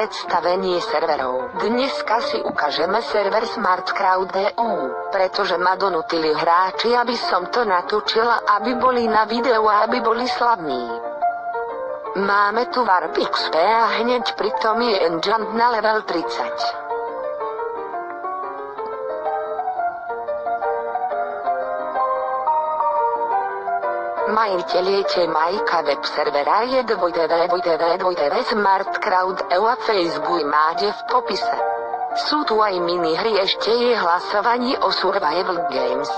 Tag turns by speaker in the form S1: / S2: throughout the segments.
S1: predstavenie serverov. Dneska si ukážeme server SmartCrowd.eu, pretože ma donútili hráči, aby som to natočila, aby boli na videu a aby boli slavní. Máme tu Warp XP a hneď pritom je enchant na level 30. Majiteľ Majka web servera je www.smartcrowd.eu a Facebook máte v popise. Sú tu aj minihry, ešte je hlasovanie o survival games.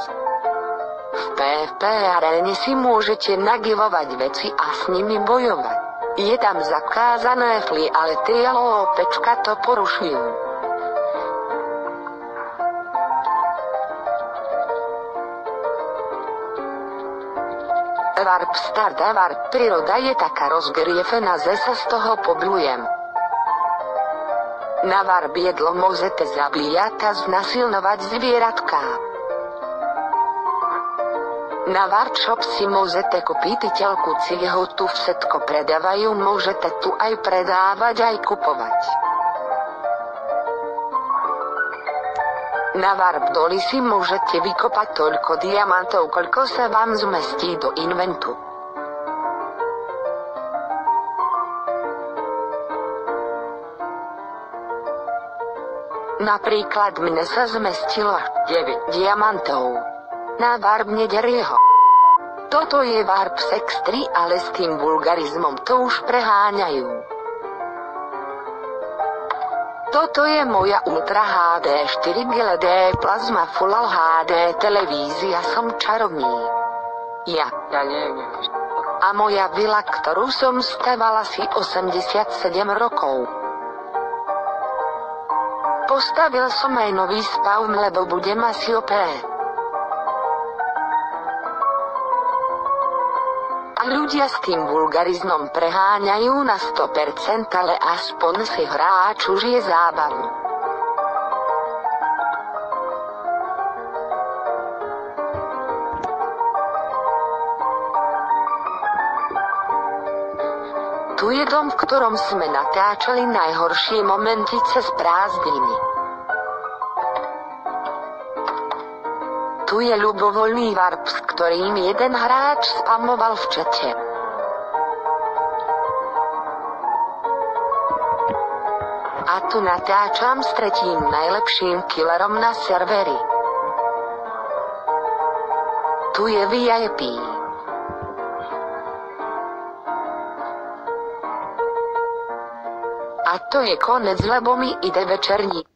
S1: V PvP aréne si môžete nagivovať veci a s nimi bojovať. Je tam zakázané fly, ale TLOPčka to porušujú. Warp Start a Warp príroda je taká rozgriefená, že sa z toho poblujem. Na Warp jedlo môžete zabíjať a znasilnovať zvieratka. Na Warp Shop si môžete kúpiť telku cieho, tu všetko predávajú, môžete tu aj predávať aj kupovať. Na Warp doli si môžete vykopať toľko diamantov, koľko sa vám zmestí do inventu. Napríklad mne sa zmestilo 9 diamantov. Na Warp Nederieho. Toto je Warp Sex 3, ale s tým vulgarizmom to už preháňajú. Toto je moja Ultra HD 4G LED Plasma Full HD televízia, som čarovník. Ja neviem. A moja vila, ktorú som stavala si 87 rokov. Postavil som aj nový spawn, lebo budem asi OP. Ľudia s tým vulgarizmom preháňajú na 100%, ale aspoň si hráč užije zábavu. Tu je dom, v ktorom sme natáčali najhoršie momenty cez prázdniny. Tu je ľubovoľný warp, s ktorým jeden hráč spamoval v čete. A tu natáčam s tretím najlepším killerom na serveri. Tu je VIP. A to je konec, lebo mi ide večerní.